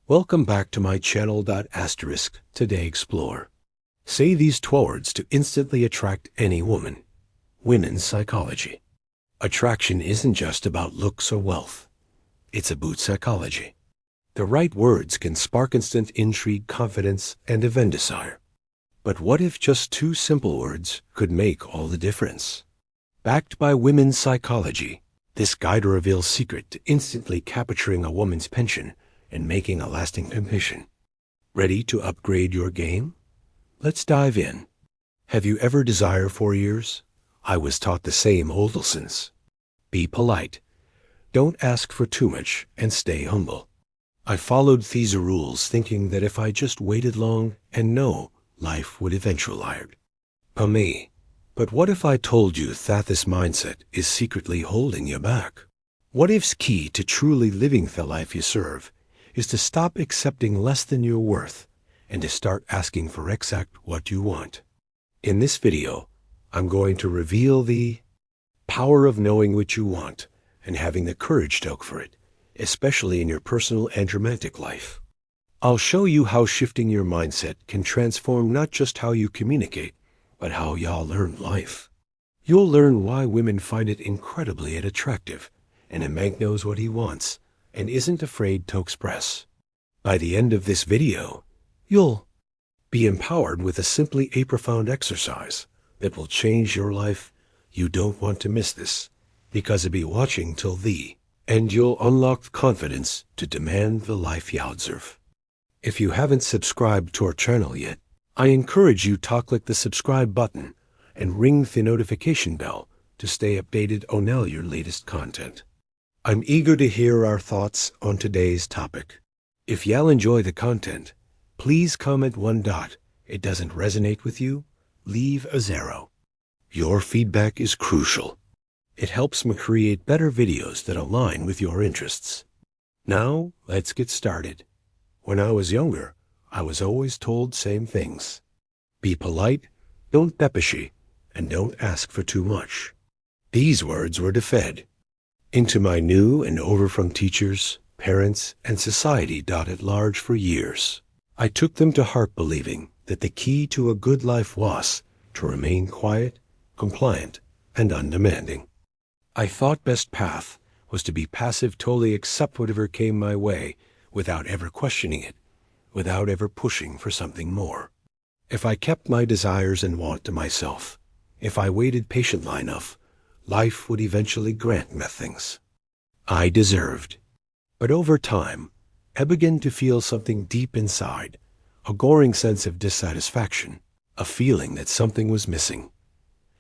Welcome back to my channel. Today explore. Say these 12 words to instantly attract any woman. Women's psychology. Attraction isn't just about looks or wealth. It's about psychology. The right words can spark instant intrigue, confidence, and even desire. But what if just 2 simple words could make all the difference? Backed by women's psychology, this guide reveals secret to instantly capturing a woman's penchant and making a lasting impression. Ready to upgrade your game? Let's dive in. Have you ever desired for years? I was taught the same old lessons. Be polite. Don't ask for too much and stay humble. I followed these rules thinking that if I just waited long and know, life would eventually. But what if I told you that this mindset is secretly holding you back? What if's key to truly living the life you serve is to stop accepting less than your worth and to start asking for exact what you want? In this video, I'm going to reveal the power of knowing what you want and having the courage to go for it, especially in your personal and romantic life. I'll show you how shifting your mindset can transform not just how you communicate, but how y'all learn life. You'll learn why women find it incredibly attractive, and a man knows what he wants and isn't afraid to express. By the end of this video, you'll be empowered with a profound exercise that will change your life. You don't want to miss this, because you'll be watching till the end. You'll unlock confidence to demand the life you deserve. If you haven't subscribed to our channel yet, I encourage you to click the subscribe button and ring the notification bell to stay updated on all your latest content. I'm eager to hear our thoughts on today's topic. If y'all enjoy the content, please comment 1. It doesn't resonate with you? Leave a 0. Your feedback is crucial. It helps me create better videos that align with your interests. Now, let's get started. When I was younger, I was always told same things. Be polite, don't be pushy, and don't ask for too much. These words were fed into my new and over from teachers, parents, and society at large for years. I took them to heart, believing that the key to a good life was to remain quiet, compliant, and undemanding. I thought best path was to be passive, totally accept whatever came my way without ever questioning it, without ever pushing for something more. If I kept my desires and want to myself, if I waited patiently enough, life would eventually grant me things I deserved. But over time, I began to feel something deep inside, a growing sense of dissatisfaction, a feeling that something was missing.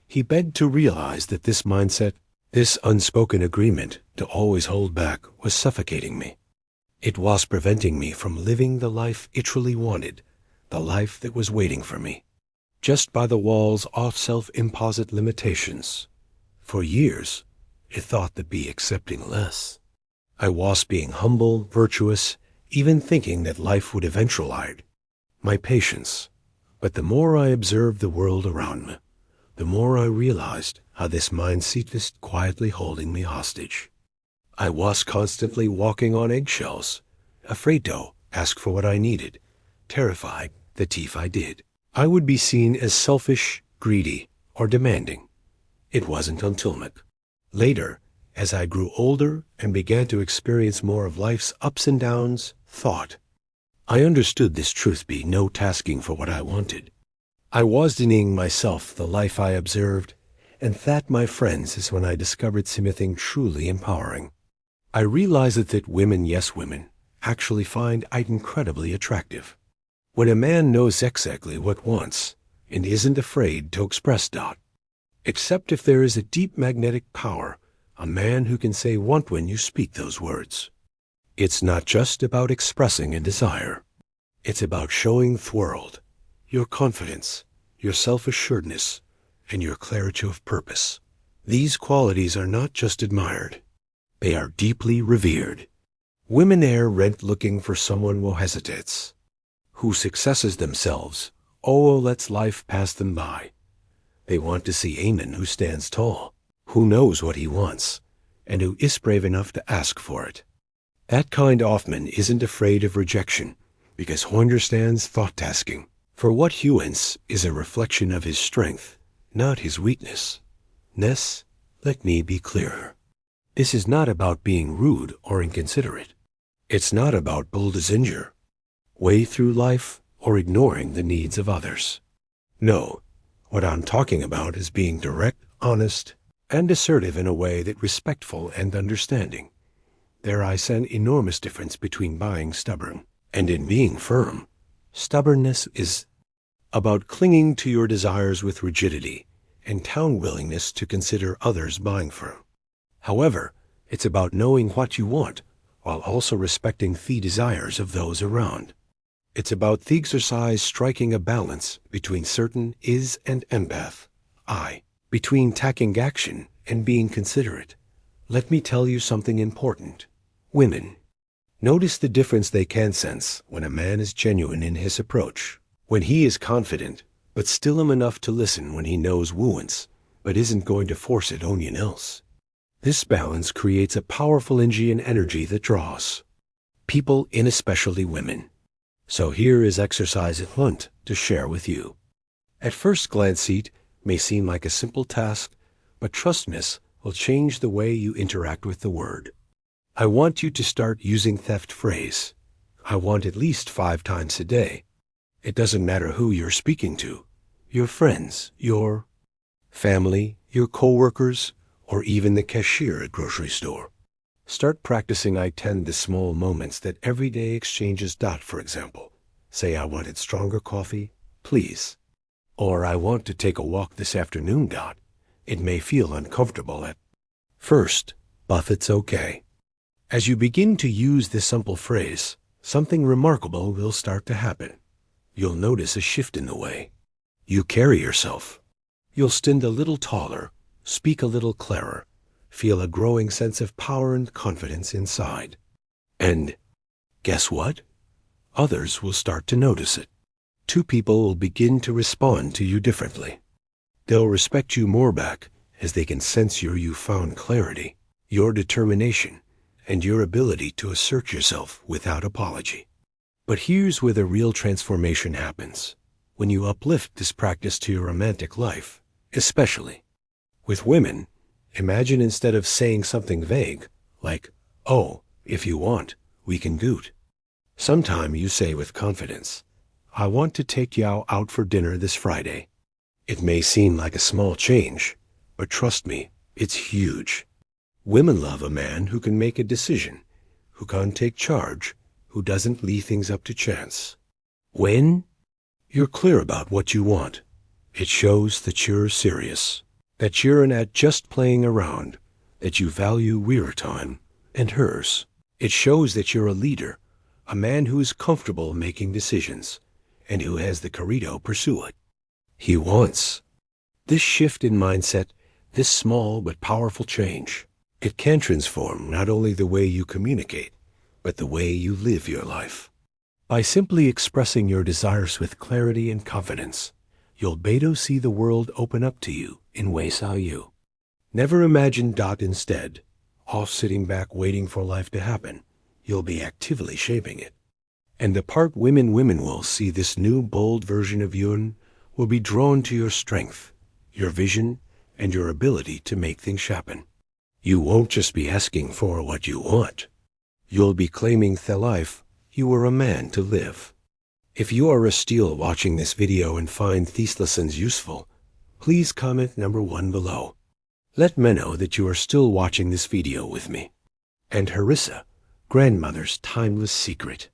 He begged to realize that this mindset, this unspoken agreement to always hold back, was suffocating me. It was preventing me from living the life I truly wanted, the life that was waiting for me, just by the walls of self-imposed limitations. For years, I thought that be accepting less. I was being humble, virtuous, even thinking that life would eventually my patience. But the more I observed the world around me, the more I realized how this mindset was quietly holding me hostage. I was constantly walking on eggshells, afraid to ask for what I needed, terrified that if I did, I would be seen as selfish, greedy, or demanding. It wasn't until later, as I grew older and began to experience more of life's ups and downs, I understood this truth be no tasking for what I wanted. I was denying myself the life I observed, and that, my friends, is when I discovered something truly empowering. I realized that women, yes women, actually find it incredibly attractive. When a man knows exactly what wants and isn't afraid to express that. Except if there is a deep magnetic power, a man who can say want when you speak those words. It's not just about expressing a desire. It's about showing the world your confidence, your self-assuredness, and your clarity of purpose. These qualities are not just admired. They are deeply revered. Women are looking for someone who hesitates, who successes themselves, lets life pass them by. They want to see a man who stands tall, who knows what he wants, and who is brave enough to ask for it. That kind Hoffman isn't afraid of rejection because he understands thought-tasking. For what he wants is a reflection of his strength, not his weakness. Ness, let me be clearer. This is not about being rude or inconsiderate. It's not about bulldozer way through life or ignoring the needs of others. No, what I'm talking about is being direct, honest, and assertive in a way that's respectful and understanding. There is an enormous difference between being stubborn and in being firm. Stubbornness is about clinging to your desires with rigidity and unwillingness to consider others being firm. However, it's about knowing what you want while also respecting the desires of those around. It's about the exercise striking a balance between certain is and empath, between taking action and being considerate. Let me tell you something important. Women, notice the difference they can sense when a man is genuine in his approach, when he is confident, but still enough to listen when he knows wooance, but isn't going to force it on you else. This balance creates a powerful engine energy that draws people in, especially women. So here is exercise I want to share with you. At first glance it may seem like a simple task, but trust me, will change the way you interact with the word. I want you to start using theft phrase. I want at least 5 times a day. It doesn't matter who you're speaking to, your friends, your family, your coworkers, or even the cashier at grocery store. Start practicing I tend the small moments that everyday exchanges. For example, say I wanted stronger coffee, please. Or I want to take a walk this afternoon. It may feel uncomfortable at first, but it's okay. As you begin to use this simple phrase, something remarkable will start to happen. You'll notice a shift in the way you carry yourself. You'll stand a little taller, speak a little clearer, feel a growing sense of power and confidence inside. And guess what? Others will start to notice it. 2 people will begin to respond to you differently. They'll respect you more back as they can sense your newfound clarity, your determination, and your ability to assert yourself without apology. But here's where the real transformation happens, when you uplift this practice to your romantic life, especially. With women, imagine instead of saying something vague, like, oh, if you want, we can goot. Sometime you say with confidence, I want to take you out for dinner this Friday. It may seem like a small change, but trust me, it's huge. Women love a man who can make a decision, who can take charge, who doesn't leave things up to chance. When you're clear about what you want, it shows that you're serious, that you're not just playing around, that you value your time and hers. It shows that you're a leader, a man who is comfortable making decisions, and who has the courage to pursue it. He wants. This shift in mindset, this small but powerful change, it can transform not only the way you communicate, but the way you live your life. By simply expressing your desires with clarity and confidence, you'll better see the world open up to you in ways how you never imagined. Instead, off sitting back waiting for life to happen, you'll be actively shaping it. And the part women will see this new bold version of you will be drawn to your strength, your vision, and your ability to make things happen. You won't just be asking for what you want. You'll be claiming the life you were a man to live. If you are still watching this video and find these lessons useful, please comment number 1 below. Let me know that you are still watching this video with me. And Harissa, grandmother's timeless secret.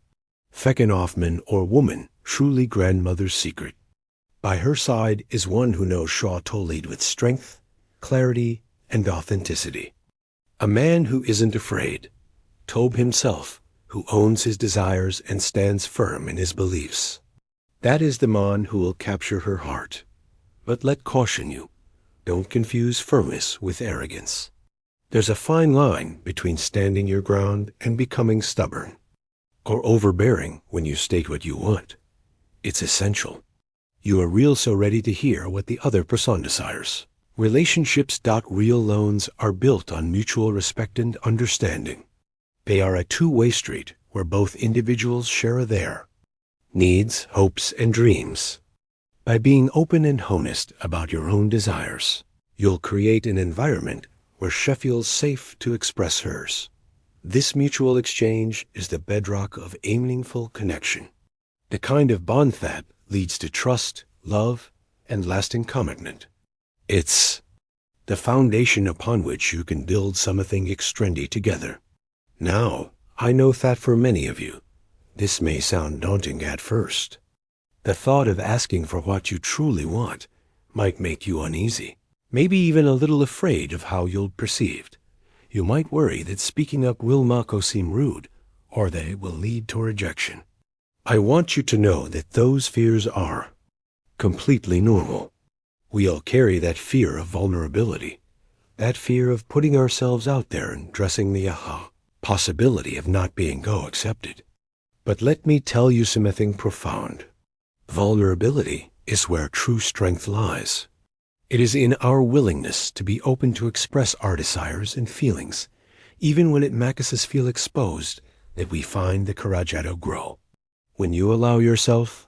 Feckin Hoffman or woman, truly grandmother's secret. By her side is one who knows Shaw to lead with strength, clarity, and authenticity. A man who isn't afraid. Tobe himself, who owns his desires and stands firm in his beliefs. That is the man who will capture her heart. But let caution you, don't confuse firmness with arrogance. There's a fine line between standing your ground and becoming stubborn, or overbearing when you state what you want. It's essential. You are real so ready to hear what the other person desires. Relationships. Real loans are built on mutual respect and understanding. They are a two-way street where both individuals share their needs, hopes, and dreams. By being open and honest about your own desires, you'll create an environment where she feels safe to express hers. This mutual exchange is the bedrock of a meaningful connection, the kind of bond that leads to trust, love, and lasting commitment. It's the foundation upon which you can build something extraordinary together. Now, I know that for many of you, this may sound daunting at first. The thought of asking for what you truly want might make you uneasy, maybe even a little afraid of how you'll be perceived. You might worry that speaking up will seem rude, or that it will lead to rejection. I want you to know that those fears are completely normal. We all carry that fear of vulnerability, that fear of putting ourselves out there and addressing the possibility of not being accepted. But let me tell you something profound. Vulnerability is where true strength lies. It is in our willingness to be open to express our desires and feelings, even when it makes us feel exposed, that we find the courage to grow. When you allow yourself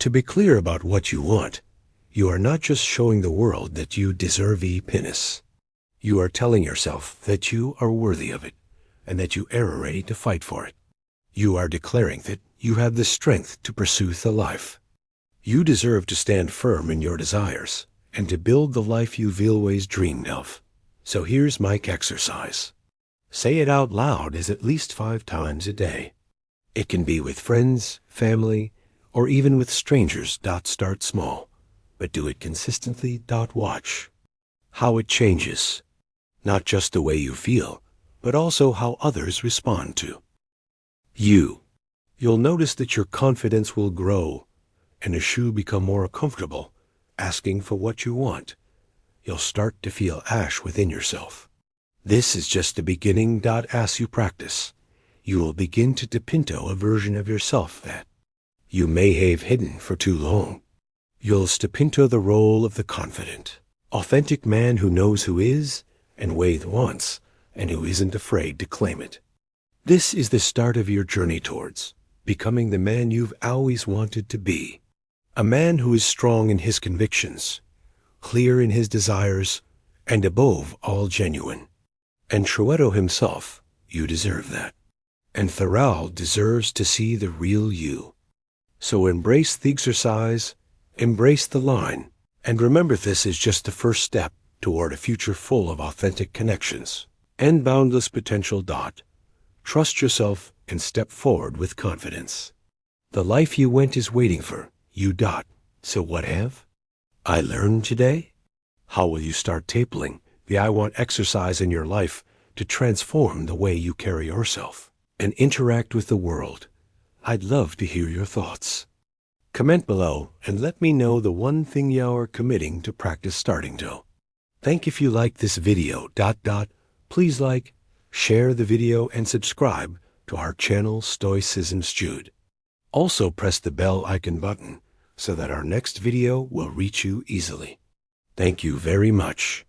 to be clear about what you want, you are not just showing the world that you deserve happiness. You are telling yourself that you are worthy of it and that you are ready to fight for it. You are declaring that you have the strength to pursue the life. You deserve to stand firm in your desires and to build the life you've always dreamed of. So here's my exercise. Say it out loud at least 5 times a day. It can be with friends, family, or even with strangers. Start small, but do it consistently. Watch how it changes, not just the way you feel, but also how others respond to you. You'll notice that your confidence will grow and as you become more comfortable asking for what you want, you'll start to feel ash within yourself. This is just the beginning. As you practice, you will begin to depinto a version of yourself that you may have hidden for too long. You'll step into the role of the confident, authentic man who knows who is and what wants and who isn't afraid to claim it. This is the start of your journey towards becoming the man you've always wanted to be. A man who is strong in his convictions, clear in his desires, and above all genuine. And Truetto himself, you deserve that. And Thoreau deserves to see the real you. So embrace the exercise, embrace the line, and remember this is just the first step toward a future full of authentic connections and boundless potential. Trust yourself and step forward with confidence. The life you want is waiting for you. So what have I learned today? How will you start taping the I want exercise in your life to transform the way you carry yourself and interact with the world? I'd love to hear your thoughts. Comment below and let me know the one thing you are committing to practice starting to. Thank if you like this video. Please like, share the video and subscribe to our channel Stoicism Studio. Also press the bell icon button so that our next video will reach you easily. Thank you very much.